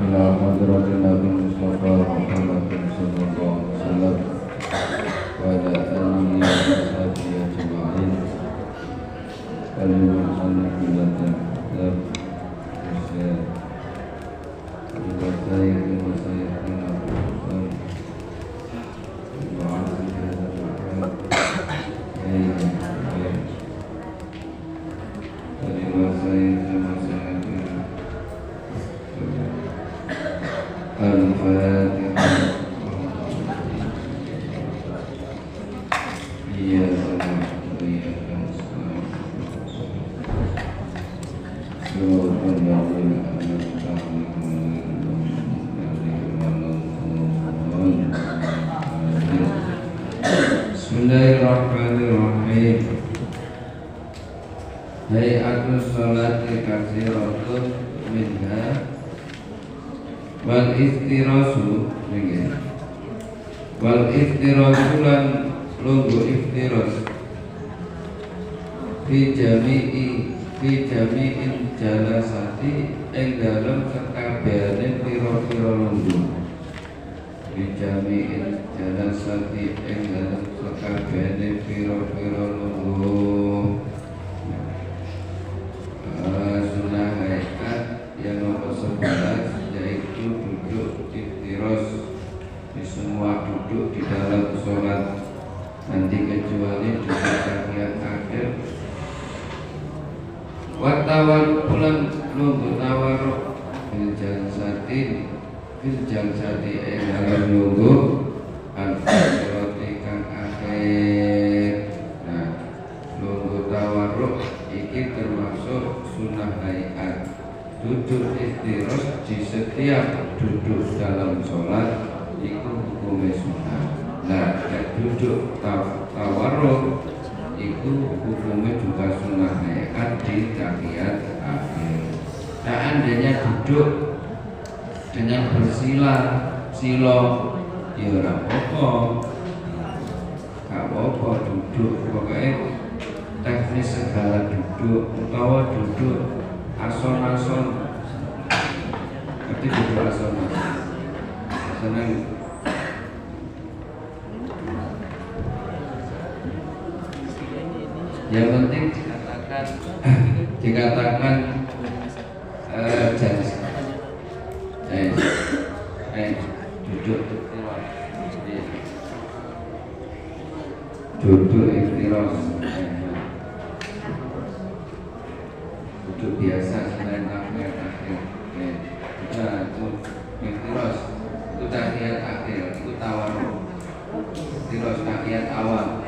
ila hadratin Nabi Mustafa Muhammadin sallallahu alaihi wasallam wa ala alihi wa sahbihi ajma'in. Kalimun sanadilatan dan Bismillahirrahmanirrahim. Hayatus sholati katsiratun minha wal iftirasu wal iftirasu lan lungguh iftiras fi jami'in jalasati ing dalem sekabehane pira-pira lungguh fi jami'in jalasati ing dalem sekabehane pira-pira lungguh. Sunnah hayat yang nomor 11 yaitu duduk iftiras di semua duduk di dalam sholat, nanti kecuali duduk tahiyat akhir. Watawar pulang nunggu tawaruk fil jalsati ing dalam nunggu al-akhirati kang akhir. Nah, nunggu tawaruk iki termasuk sunnah hayat. Duduk iftiras di setiap duduk dalam sholat itu hukumnya sunnah. Nah, duduk tawaruk itu hukumnya juga sunnah hayat di tahiyat akhir. Seandainya duduk dengan silo ya ora apa-apa, gak apa-apa duduk, pokoknya teknis segala duduk utawa duduk ason-ason, berarti duduk ason-ason senang. Yang penting dikatakan janji duduk iftiras, duduk biasa selain tahiyat akhir. Nah, itu iftiras, itu tahiyat akhir, itu tawarruk. Iftiras tahiyat awal.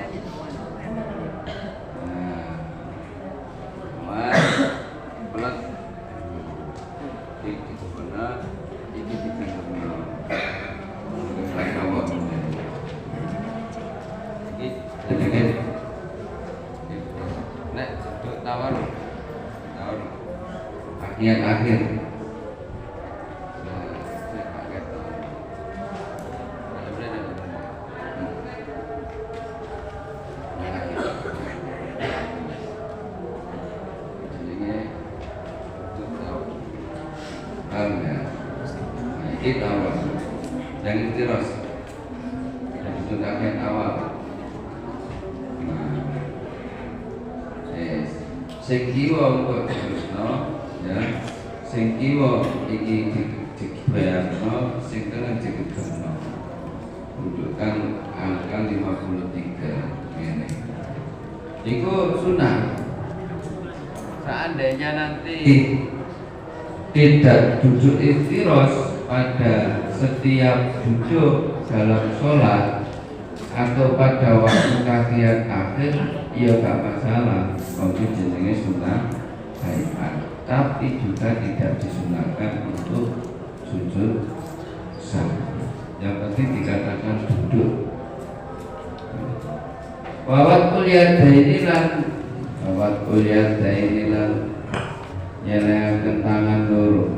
Tahiyat akhir. Ini awal dan iftiras dan itu tahiyat awal. Sing kiwa kok terusno ya, sing kiwa iki dibayarno, sing tengah digegerno. Rujukan angka 53 ini. Iku sunnah. Seandainya nanti tidak duduk iftiras pada setiap duduk dalam sholat atau pada waktu tahiyat akhir, ya gak masalah, itu jenenge sunnah hayat. Tapi juga tidak disunahkan untuk sujud sahwi. Yang penting dikatakan duduk. Wawat kuliah dainilan nyelehaken tangan loro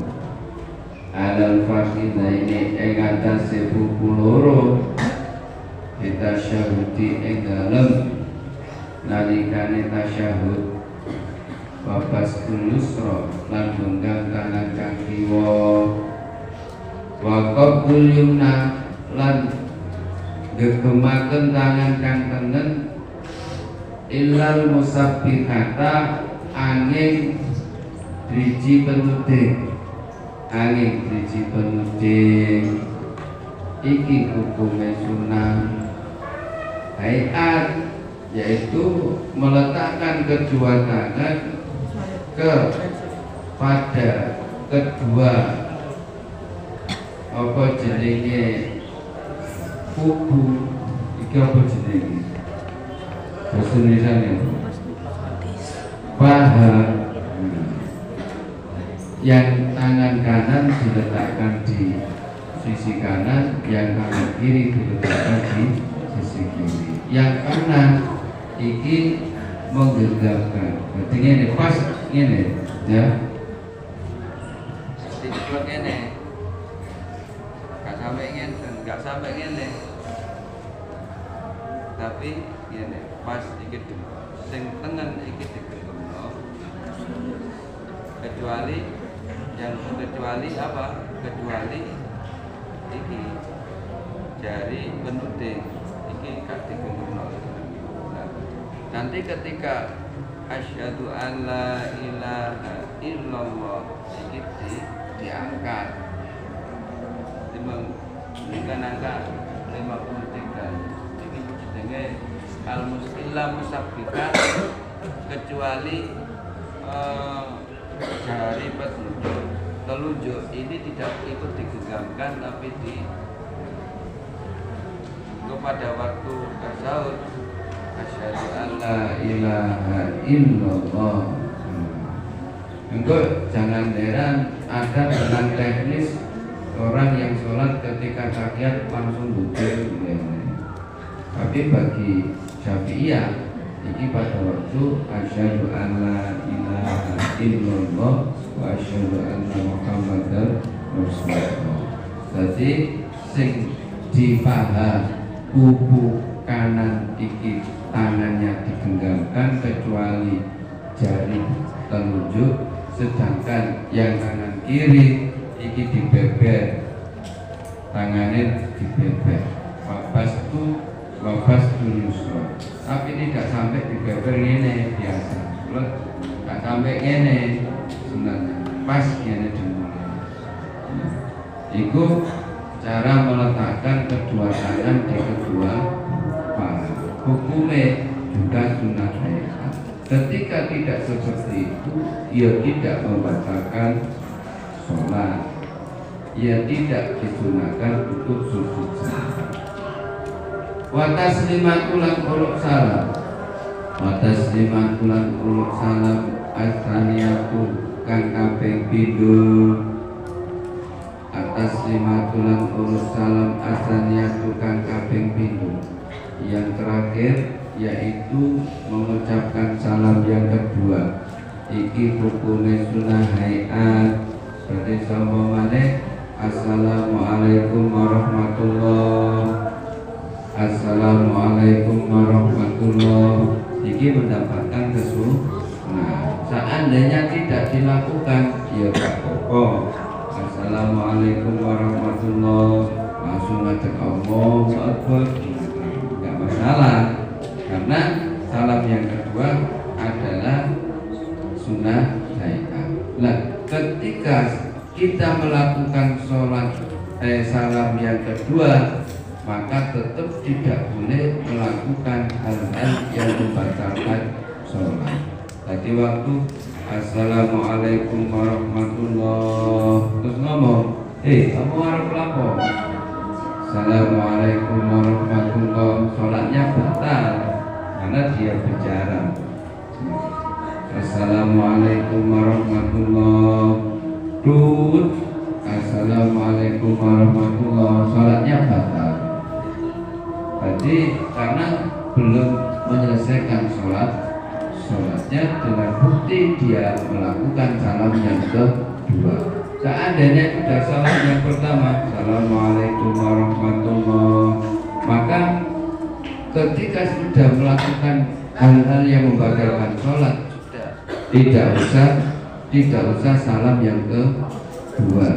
alal fakidaini ing atase buku loro kita syahudi ing dalem nalikane tasyahud wabas kulusro lan benggang tangan kang kiwa qabdul yumna lan gegemaken tangan kang tengen illal musabbihata angin driji penuding iki hukume sunah hayat, yaitu meletakkan kedua tangan pada kedua apa jenenge kuku iki apa jenenge bahasa Indonesia nih paha, yang tangan kanan diletakkan di sisi kanan, yang tangan kiri diletakkan di sisi kiri. Yang kanan iki menggenggamkan. Berarti ini pas ini ya. Sedikit ini. Enggak sampai ini. Tapi ini pas dikit dulu. Sing tengen iki digenggamno. Kecuali apa? Kecuali iki jari penuding iki gak digenggamno. Nanti ketika asyhadu an la ilaha illallah iki diangkat. Dengan angka 53 ini jenenge al-musilla musabbihah kecuali jari telunjuk ini tidak ikut digenggamkan tapi kepada waktu tasyahud asyhadu an la ilaha illallah. Engkau jangan heran ada dengan teknis orang yang sholat ketika tahiyat langsung duduk tapi bagi Syafi'iyah ini pada waktu asyhadu an la ilaha illallah wa asyhadu anna muhammadar rasulullah. Jadi sing di paha kuku kanan iki tangannya digenggamkan kecuali jari telunjuk, sedangkan yang kanan kiri iki dibeber, tangannya dibeber. Wapas yusra. Tapi tidak sampai dibeber ini biasa. Tidak sampai ini sebenarnya. Pas ini dimulai. Itu cara meletakkan kedua tangan di kedua paha. Hukumnya juga sunah hayat. Ketika tidak seperti itu, ia tidak membatalkan sholat. Ia tidak digunakan untuk sujud salam. Wa taslimatul uluk salam. Wa taslimatul uluk salam asraniyatu kang kaping pindho. Ataslimatul uluk salam asraniyatu kang kaping pindho. Yang terakhir yaitu mengucapkan salam yang kedua. Iki hukumnya sunah hayat. Berarti sama maneh assalamualaikum warahmatullah. Assalamualaikum warahmatullah. Iki mendapatkan kesunahan. Seandainya tidak dilakukan, ya tak apa. Assalamualaikum warahmatullah. Langsung ngajak Allahu Akbar. Enggak masalah. Karena salam yang kedua adalah sunnah hayat. Nah, ketika kita melakukan sholat salam yang kedua, maka tetap tidak boleh melakukan hal-hal yang membatalkan sholat. Tadi waktu assalamualaikum warahmatullah terus ngomong, kamu harus lapor. Assalamualaikum warahmatullah, sholatnya batal karena dia bicara. Assalamualaikum warahmatullah. Assalamualaikum warahmatullah, sholatnya batal. Jadi karena belum menyelesaikan sholatnya dengan bukti dia melakukan salam yang kedua. Seandainya sudah salam yang pertama, assalamualaikum warahmatullah, maka ketika sudah melakukan hal-hal yang membatalkan sholat, tidak usah salam yang kedua.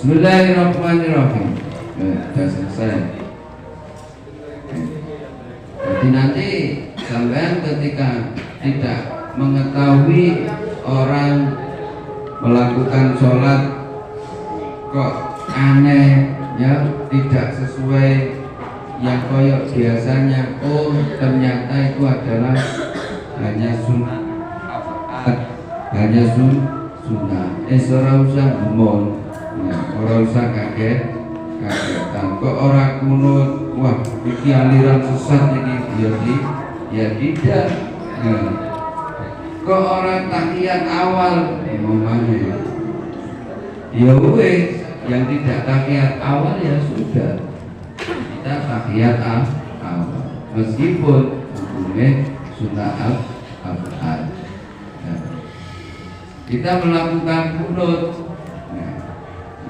Bismillahirrahmanirrahim. Sudah selesai. Jadi nanti sampean ketika tidak mengetahui orang melakukan sholat kok aneh, ya tidak sesuai yang koyok biasanya, oh ternyata itu adalah hanya sunnah, hanya sunnah. Ora usah ngomong, ya, ora usah kagetan. Kok orang kunut, wah iki aliran sesat ini, ya tidak. Nah, kok orang tahiyat awal ngomongnya, ya wes yang tidak tahiyat awal ya sudah, kita tahiyat awal meskipun hukumnya sunnah al-abad. Kita melakukan kunut,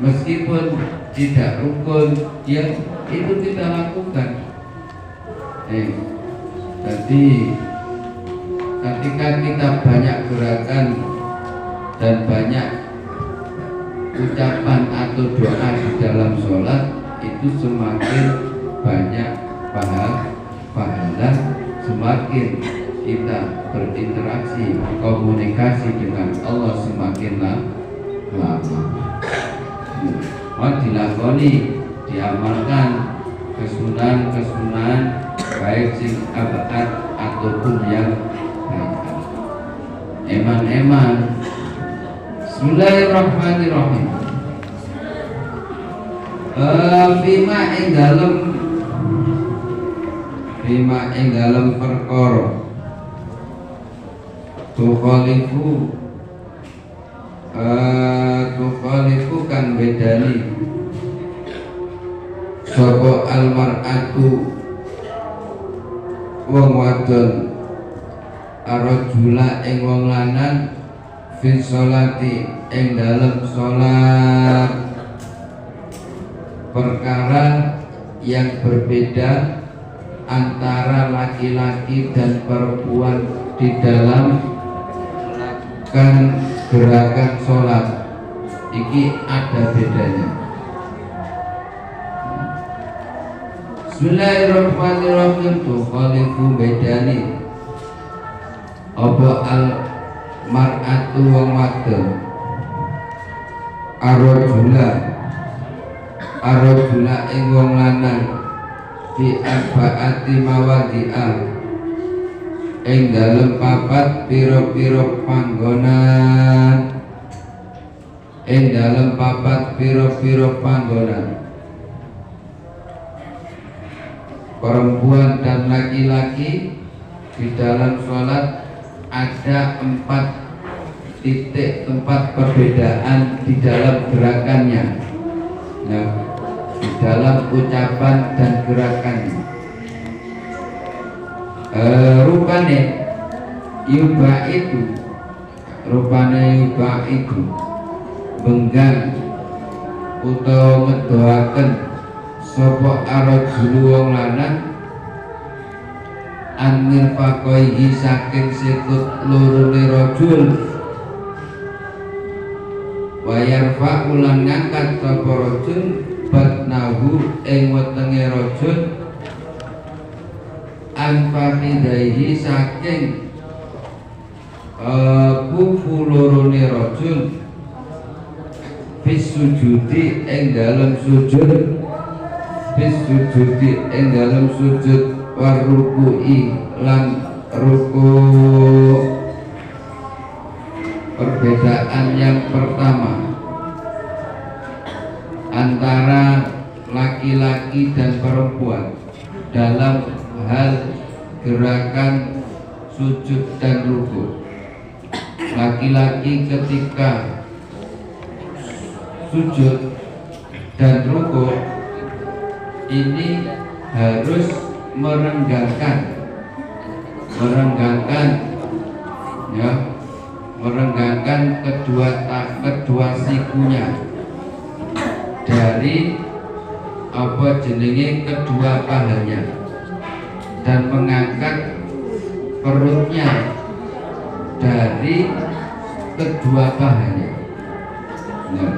meskipun tidak rukun, ya itu kita lakukan. Jadi ketika kita banyak gerakan dan banyak ucapan atau doa di dalam sholat, itu semakin banyak pahala, semakin kita berinteraksi, komunikasi dengan Allah semakin lama. Mau dilakoni, diamalkan kesunahan baik sing abad ataupun yang eman-eman. Bismillahirrahmanirrahim. Bima ing dalem perkara tukhalifu kan bedani sapa almar'atu wong wadon arajula ing wong lanang fi sholati ing dalem sholat, perkara yang berbeda antara laki-laki dan perempuan di dalam melakukan gerakan sholat, iki ada bedanya. Bismillahirrahmanirrahim. Tukhalifu bedani apa al mar'atu wong wadon arajula ing wong lanang fi arba'ati mawadi'a ing dalem papat pira-pira panggonan, ing dalem papat pira-pira panggonan. Perempuan dan laki-laki di dalam sholat ada 4 titik tempat perbedaan di dalam gerakannya, ya, di dalam ucapan dan gerakannya. Rupane yuba itu benggang utawa ngedoaken sapa arajulu wong lanang anir fakoihi saking sikut lorone rajul, wayar ulan ngangkat sapa rajul batnahu ing wetenge rajul anfaqidaihi saking kuku lorone rajul bis sujudi ing dalem sujud, bis sujudi ing dalem sujud warruku'i lan ruku. Perbedaan yang pertama antara laki-laki dan perempuan dalam hal gerakan sujud dan ruku. Laki-laki ketika sujud dan ruku ini harus merenggangkan ya, merenggangkan kedua sikunya dari apa jenenge kedua pahanya dan mengangkat perutnya dari kedua pahanya. Nah,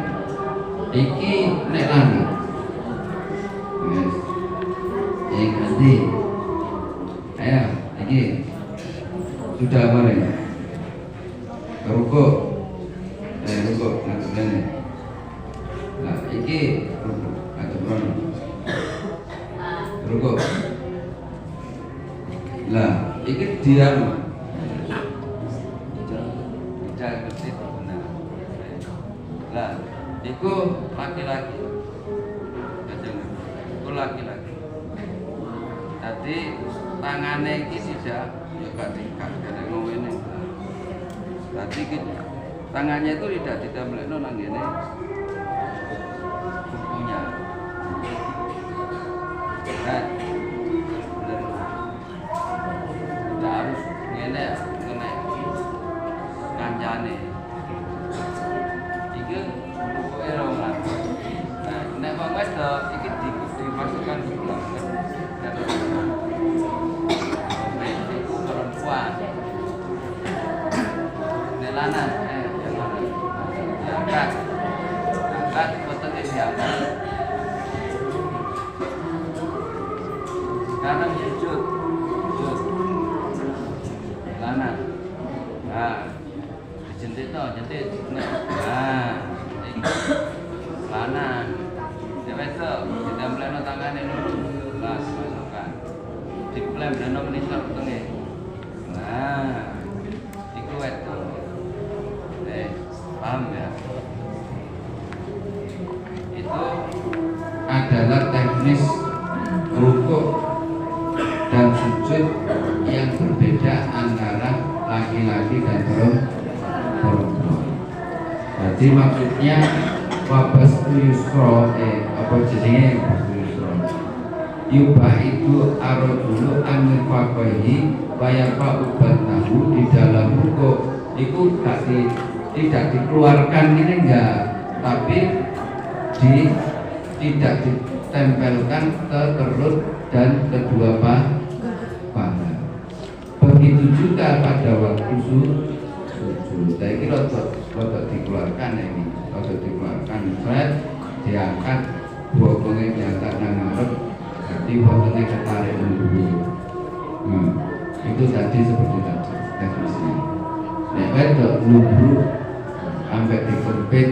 Iki nek lanang. Wes. Ganti. Ayo, iki. Sudah kemarin. Rukuk. Rukuk ngadep rene. Nah, iki rukuk ngadep rono. Rukuk. Lah, iki diam. Tidak ngerti benar. Lah, iku laki-laki. Iku laki-laki. Tadi tangannya iki tidak ya gak ada ngomongin. Tadi tangannya itu tidak ditempelno nang ngene bukunya. Nah, tidak harus ngene ngene kancane. Iki bukuke roman. Nah, nek wong wedok iki dimasukkan ke belakang. Perempuan lanang, diangkat fotonya diangkat sekarang sujud lanang, nah jentit no, jentit nah ini lanang dia besok, tidak meleno tangannya dulu las, masukkan diklaim dan nominal tengah nah itu itu paham ya? Itu adalah teknis rukuk dan sujud yang berbeda antara laki-laki dan perempuan. Jadi maksudnya wabas yusro apa jenenge yusro yubah itu arodulu amir fakohi bayapa ubat tahu di dalam rukuk itu tidak dikeluarkan ini enggak, tapi tidak ditempelkan ke perut dan kedua paha. Begitu juga pada waktu sujud. Saya kira rotok dikeluarkan ini, rotok dikeluarkan. Saya diangkat, bokongnya diangkat nang ngarep, jadi bokongnya ketarik dulu. Itu tadi seperti tadi teknisnya. Nek wedok lumruk sampai dikempit.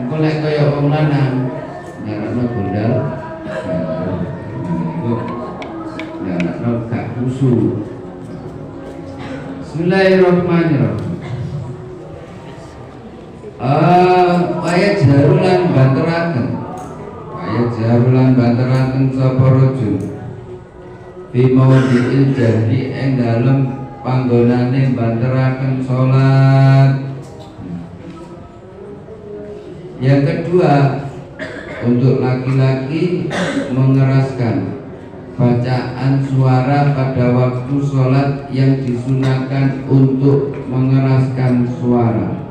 Engko lek kaya wong lanang nyarakno gondal. Iku nyarakno gak khusyuk. Bismillahirrahmanirrahim. Ayat jarulan banteraken. Ayat jarulan banteraken sapa rajul. Fi mawdi'il jahri ing dalem panggonane banteraken salat. Yang kedua, untuk laki-laki mengeraskan bacaan suara pada waktu sholat yang disunahkan untuk mengeraskan suara.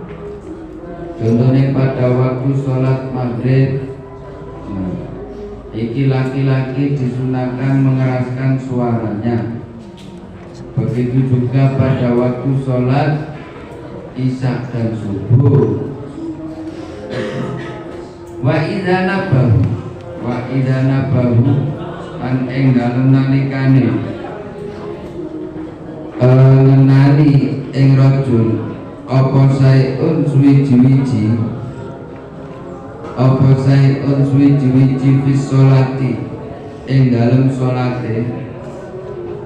Contohnya pada waktu sholat maghrib, iki laki-laki disunahkan mengeraskan suaranya. Begitu juga pada waktu sholat isya dan subuh. Wa idza nabahu an ing dalem nalikane ngenali ing rajul apa saeun suwiji-wiji fis sholati ing dalem sholate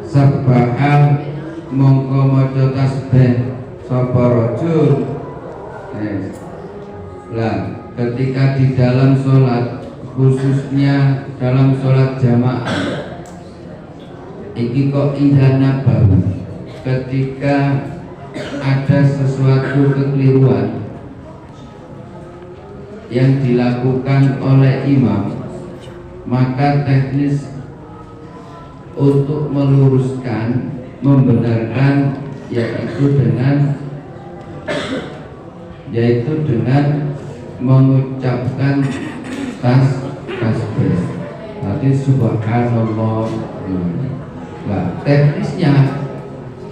sabbaha mongko maca tasbih sapa rajul. Lah ketika di dalam sholat, khususnya dalam sholat jamaah, iki kok indahna baru ketika ada sesuatu kekeliruan yang dilakukan oleh imam, maka teknis untuk meluruskan, membenarkan yaitu dengan mengucapkan tasbih. Tadi subhanallah. Nah, teknisnya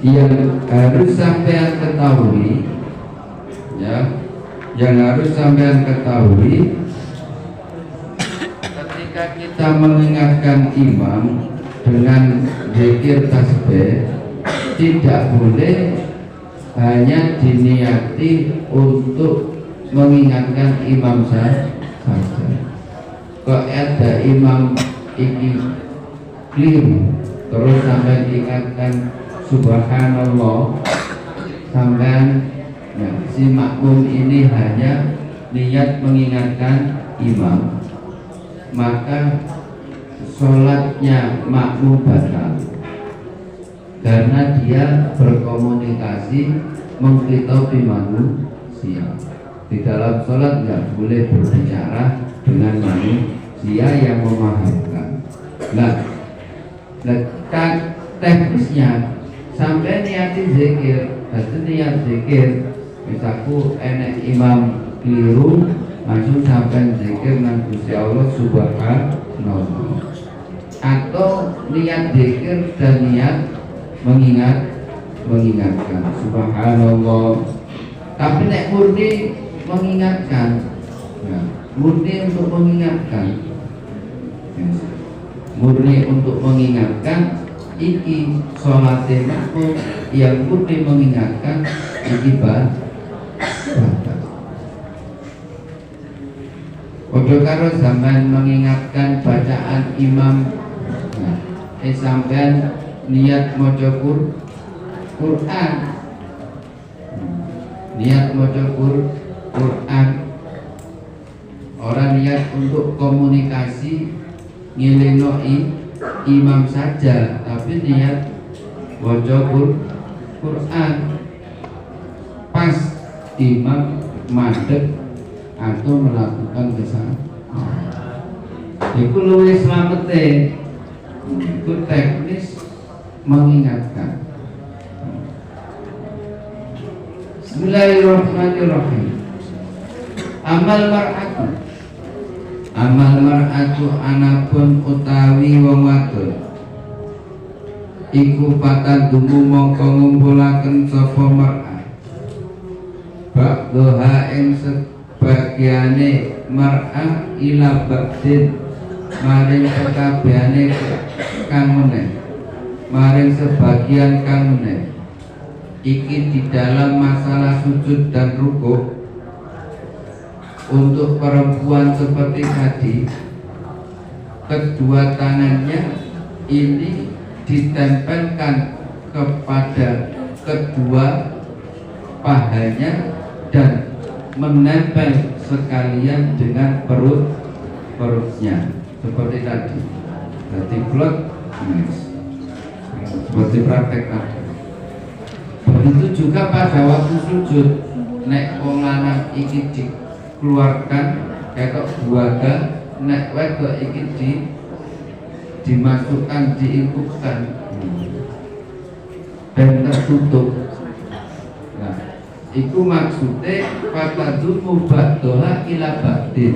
yang harus sampai ketahui ya, Yang harus sampean ketahui, ketika kita mengingatkan imam dengan zikir tasbih, tidak boleh hanya diniati untuk mengingatkan imam saja. Kok ada imam iki keliru terus sampai ingatkan subhanallah, sampai si makmum ini hanya niat mengingatkan imam, maka sholatnya makmum batal karena dia berkomunikasi mengkhitabi manusia. Di dalam sholat nggak boleh berbicara dengan manusia yang memahamkan. Nah, teknisnya sampai niati zikir, berarti niat zikir. Misalku enek imam keliru, langsung sampai zikir nang Gusti Allah subhanallah. Atau niat zikir dan niat mengingatkan subhanallah. Tapi nek murni mengingatkan, murni untuk mengingatkan, murni untuk mengingatkan, iki sholatnya makmum yang murni mengingatkan, iki batal. Ojo karo zaman mengingatkan bacaan imam, sampean niat maca Quran, niat maca Quran, orang niat untuk komunikasi ngeleno imam saja, tapi niat maca Quran pas imam madhep atau melakukan kesalahan, itu luwih slamete, itu teknis mengingatkan. Bismillahirrahmanirrahim. Amal mar'atu anapun utawi wong wadon iku patadumu mongko ngumpulaken sapa mar'ah ba'dha ing sebagiane mar'ah ila ba'din maring sekabehane kang meneh, maring sebagian kang meneh. Iki di dalam masalah sujud dan rukuk. Untuk perempuan seperti tadi, kedua tangannya ini ditempelkan kepada kedua pahanya dan menempel sekalian dengan perutnya seperti tadi. Jadi blok seperti praktek tadi. Begitu juga pada waktu sujud, nek wong lanang iki dikeluarkan ketok buaga, nek wedok iki dimasukkan, diikutkan dan tertutup. Nah, itu maksudnya fatadu mubaddoha ila ba'din,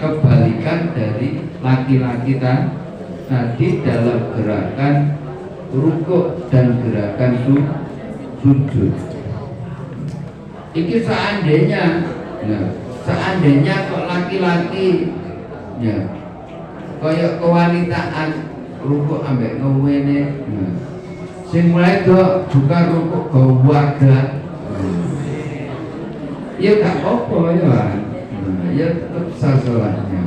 kebalikan dari laki-laki tadi dalam gerakan rukuk dan gerakan sujud. Iki seandainya, seandainya kok laki-laki kayak kewanitaan rukuk ambek ngewene, sing mulai do buka rukuk keluarga, ya gak apa-apa ya tetap sah sholatnya,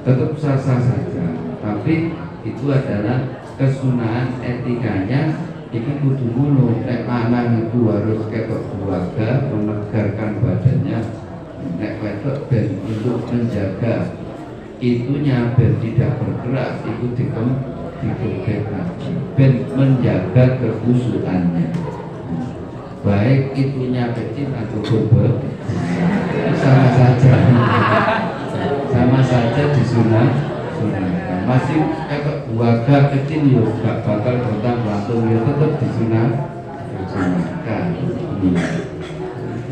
tetap sah-sah saja. Tapi itu adalah kesunahan etikanya. Iki kudu ngono, nek lanang itu harus ketok keluarga, menegarkan badannya. Nek wedok ben untuk menjaga itunya ben tidak bergerak, itu dikebekkan, ben menjaga kekhusyukannya. Baik itunya kecil atau besar, sama saja disunahkan. Masih kayak keluarga kecil ya gak bakal bontang lantung, ya tetap disunahkan.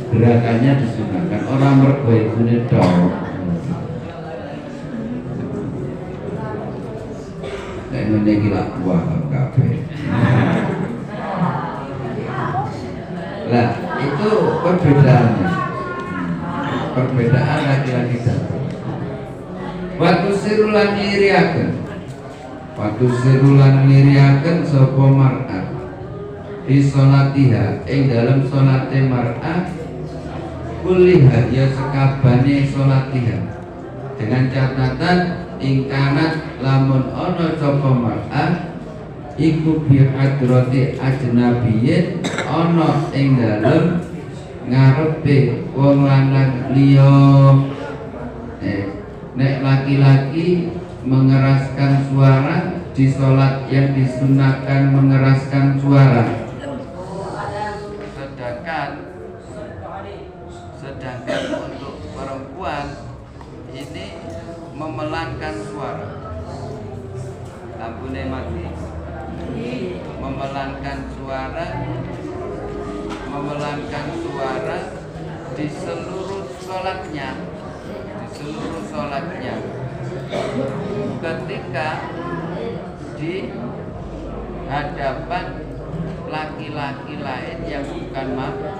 Gerakannya disunahkan, orang mergo ibune tok. Nek ngene iki lak buah kabeh. Lah itu perbedaannya. perbedaan laki-laki dan perempuan. Waktu sirulan ngiriaken sapa mar'ah fi sholatiha ing dalam sholate mar'ah kuliha ya sekabane sholatiha, dengan catatan ingkanat lamun ono sapa mar'ah iku bi hadrati ajnabiyyin ono ing dalem ngarepe wong lanang liya. Nek laki-laki mengeraskan suara di sholat yang disunahkan mengeraskan suara, sedangkan untuk perempuan ini memelankan suara. Lampune mati. Memelankan suara di seluruh sholatnya, ketika di hadapan laki-laki lain yang bukan mahram.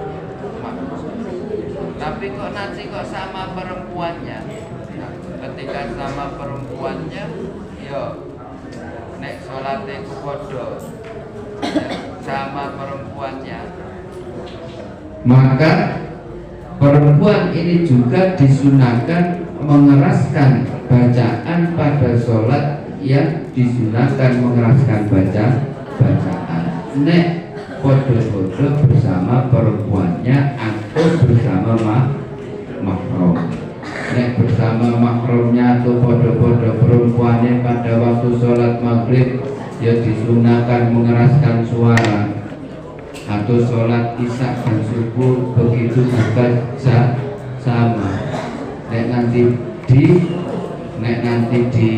Tapi kok nanti sama perempuannya? Nah, ketika sama perempuannya, yo nek sholate ku padha sama perempuannya, maka perempuan ini juga disunahkan mengeraskan bacaan pada sholat yang disunahkan mengeraskan bacaan. Nek podo-podo bersama perempuannya atau bersama mahram. Nek bersama mahramnya atau podo-podo perempuannya pada waktu sholat maghrib ya disunahkan mengeraskan suara, atau sholat isya dan subuh begitu juga sama. Nek nanti di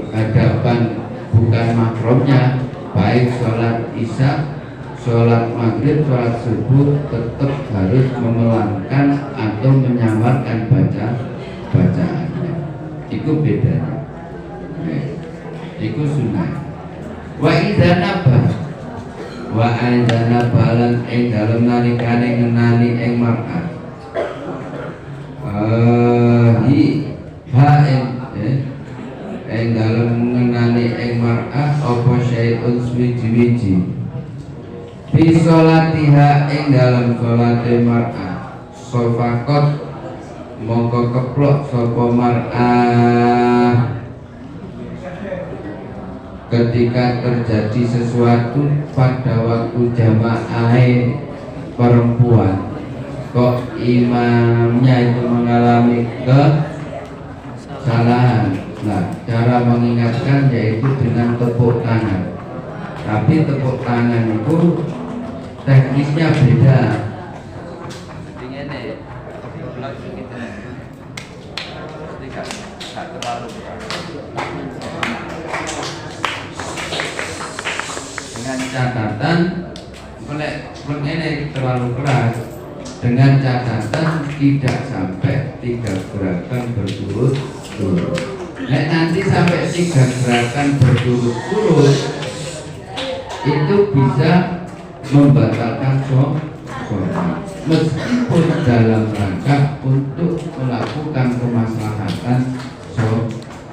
hadapan bukan mahramnya, baik sholat isya, sholat maghrib, sholat subuh tetap harus memelankan atau menyamarkan bacaannya. Itu bedanya. Itu sunnah. Wa idza nabalan ing dalem nalikane ngenani ing mar'ah. Ing dalem ngenani ing mar'ah apa syai'un suwiji-wiji. Fi sholatiha ing dalem sholate mar'ah. Sofakot mongko keplok sapa mar'ah ketika terjadi sesuatu pada waktu jamaah perempuan, kok imamnya itu mengalami kesalahan. Nah, cara mengingatkan yaitu dengan tepuk tangan. Tapi tepuk tangan itu teknisnya beda. Dengan catatan ini terlalu keras, dengan catatan tidak sampai 3 gerakan berturut-turut. Nah, nanti sampai 3 gerakan berturut-turut itu bisa membatalkan sholat, meskipun dalam rangka untuk melakukan kemaslahatan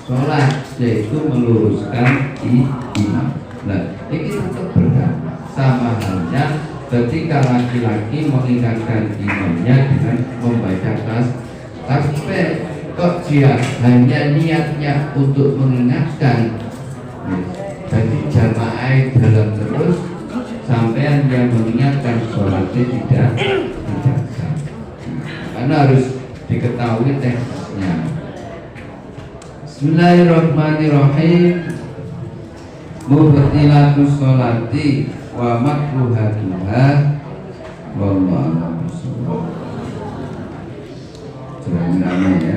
sholat, yaitu meluruskan imam. Nah, ini tetap berdampak. Sama halnya ketika laki-laki mengingatkan imamnya dengan membaca tasbih, kok dia hanya niatnya untuk mengingatkan, jadi jamaah dalam terus sampai yang mengingatkan sholatnya tidak sah. Karena harus diketahui teknisnya. Bismillahirrahmanirrahim. Mubtilatus sholati wa makruhatuha wallahu a'lam.